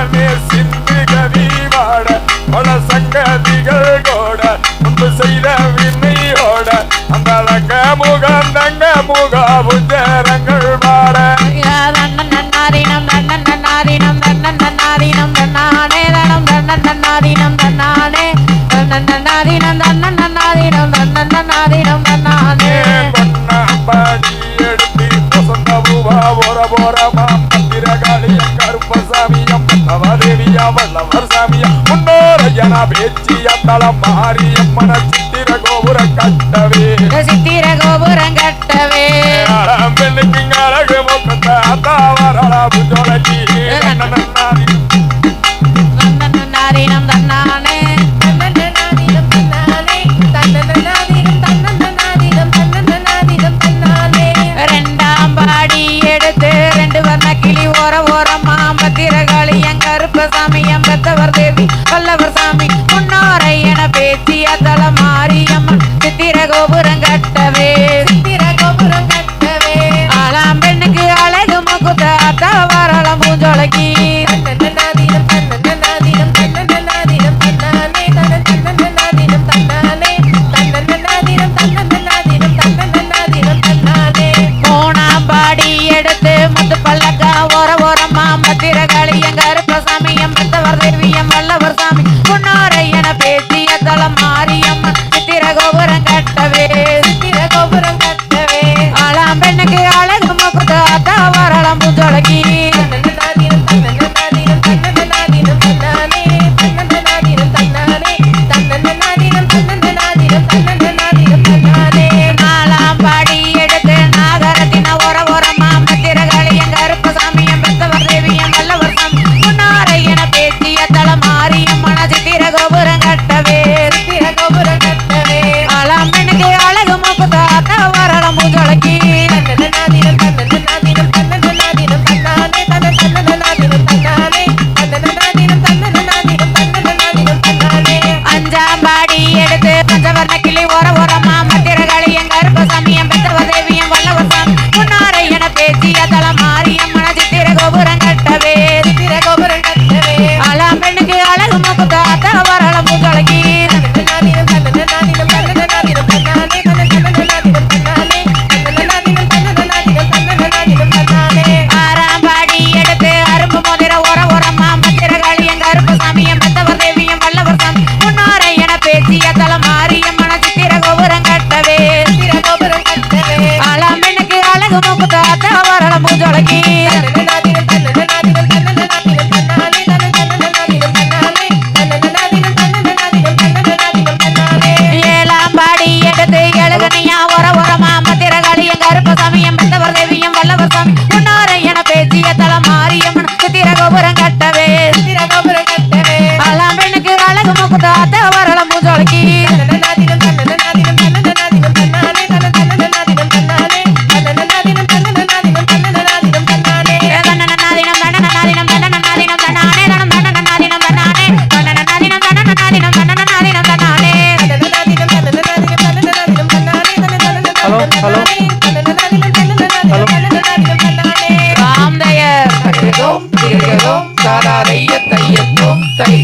மனமே சிந்து கவிவாட பல சங்கதிகள் கோட முன்பு செய்த விண்ணையோட அந்த அழக முகம் தங்க முக புஜரங்கள் பாட தன்னன்னாதீனம் தன்னன்னாதீனம் தன்னன்னாதீனம் தன்னானே தனம் தன்னன்னாதீனம் தன்னானே தன்னன்னாதீனம் தன்னன்னாதீனம் தன்னன்னாதீனம் தன்னானே பொன்னாம்பாடி எடுத்து வசந்த பூவா போற போறமா மந்திரகாளியம் கருப்பசாமியம் தேவியா வல்லவர் சாமியம் முன்னோரையனா பேச்சிய தளம் மாரியம்மன சித்திர கோபுரம் கட்டவே சித்திர கோபுரம் கட்டவே பெண்ணுக்கு அழகு முகத்த அத்தாவரா புஜோலி தன்னன்னாதீனம் தன்னானே தன்னன்னாதீனம் தன்னானே தன்னன்னாதீனம் தன்னன்னாதீனம் தன்னன்னாதீனம் தன்னானே ரெண்டாம் பாடி எடுத்து ரெண்டு வர்ண கிளி ஓர ஓரமா பத்திரகாளியம் கருப்பசாமியம் பெத்தவர் தேவி வல்லவர் சாமி முன்னோரை என பேச்சிய தல மாரியம்மன் சித்திர கோபுரம் கட்டவே சித்திர கோபுரம் கட்டவே ஆளாம் பெண்ணுக்கு அழகு முகுத்த அத்தாவரளம் பூஞ்சோலைக்கு தன்னன்னாதீனம் தன்னன்னாதீனம் தன்னன்னாதீனம் தன்னானே தன்னன்னாதீனம் தன்னானே தன்னன்னாதீனம் தன்னன்னாதீனம் தன்னன்னாதீனம் தன்னானே மூணாம் பாடி எடுத்து முத்து பல்லக்கா ஓர ஓரமா பத்திரகாளியம் கருப்பசாமியம் பெத்தவர் தேவியம் வல்லவர் சாமி முன்னோரை என பேசிய தலம் மாரியம்மன் சித்திர கோபுரம் கட்டவே சித்திர கோபுரம் கட்டவே ஆளாம் பெண்ணுக்கு அழகு முகுத்த அத்தாவரளம் பூஞ்சோலைக்கு தன்னன்னாதீனம் தன்னன்னாதீனம் தன்னன்னாதீனம் தன்னானே தன்னன்னாதீனம் தன்னானே தன்னன்னாதீனம் தன்னன்னாதீனம் தன்னன்னாதீனம் தன்னானே நாலாம் பாடி எடுத்து நாகரத்தின ஓர ஓரமா பத்திரகாளியம் கருப்பசாமியம் பெத்தவர் தேவியம் வல்லவர் சாமி முன்னோரை என பேசிய தல மாரியம்மன சித்திர கோபுரம் கட்டவே சித்திர கோபுரம் கட்டவே ஆளாம் பெண்ணுக்கு அழகு முகுத்த அத்தாவரளம் பூஞ்சோலைக்கு தன்னன்னாதீனம் தன்னன்னாதீனம் தன்னன்னாதீனம் தன்னானே தன்னன்னாதீனம் தன்னானே தன்னன்னாதீனம் தன்னன்னாதீனம் தன்னன்னாதீனம் தன்னானே அஞ்சாம் பாடி எடுத்து பஞ்சவர்ண கிளி ஓர ஓரமா பத்திரகாளியம் கருப்பசாமியம் பெத்தவர் தேவியம் வல்லவர் சாமி முன்னோரை என பேசிய தல மாரியம்மன சித்திர கோபுரம் கட்டவே சித்திர கோபுரம் கட்டவே ஆளாம் பெண்ணுக்கு அழகு முகுத்த அத்தாவரளம் பூஞ்சோலைக்கு தன்னன்னாதீனம் தன்னன்னாதீனம் தன்னன்னாதீனம் தன்னானே தன்னன்னாதீனம் தன்னானே தன்னன்னாதீனம் தன்னன்னாதீனம் தன்னன்னாதீனம் தன்னானே ஆறாம் பாடி எடுத்து அரும்பு மோதிர ஓர ஓரமா பத்திரகாளியம் கருப்பசாமியம் பெத்தவர் தேவியம் வல்லவர் சாமி முன்னோரை என பேசிய தல மாரியம்மன சித்திர கோபுரம் கட்டவே சித்திர கோபுரம் கட்டவே ஆளாம் பெண்ணுக்கு அழகு முகுத்த அத்தாவரளம் பூஞ்சோலைக்கு தன்னன்னாதீனம் தன்னன்னாதீனம் தன்னன்னாதீனம் தன்னானே தன்னன்னாதீனம் தன்னானே தன்னன்னாதீனம் தன்னன்னாதீனம் தன்னன்னாதீனம் தன்னானே ஏழாம் பாடி எடுத்து எழுகனியா ஓர ஓரமா பத்திரகாளியம் கருப்பசாமியம் பெத்தவர் தேவியம் வல்லவர் சாமி முன்னோரை என பேசிய தல மாரியம்மன் சித்திர கோபுரம் கட்டவே சித்திர கோபுரம் கட்டவே ஆளாம் பெண்ணுக்கு அழகு முகுத்த அத்தாவரளம் பூஞ்சோலைக்கு தன்னன்னாதீனம் தன்னன்னாதீனம் தன்னன்னாதீனம் தன்னானே தன்னன்னாதீனம் தன்னானே தன்னன்னாதீனம் தன்னன்னாதீனம் தன்னன்னாதீனம் தன்னானே தன்னன்னாதீனம் தன்னன்னாதீனம் தன்னன்னாதீனம் தன்னானே தனம் தன்னன்னாதீனம் தன்னானே தன்னன்னாதீனம் தன்னன்னாதீனம் தன்னன்னாதீனம் தன்னானே தன்னன்னாதீனம் தன்னன்னாதீனம் தன்னன்னாதீனம் தன்னானே தன்னன்னாதீனம் ஹலோ ஹலோ தன்னன்னாதீனம் தன்னன்னாதீனம் தன்னானே ராம்தயர் தயதோம் தீர்கதோம் தாராரைய தையத்தோம் தை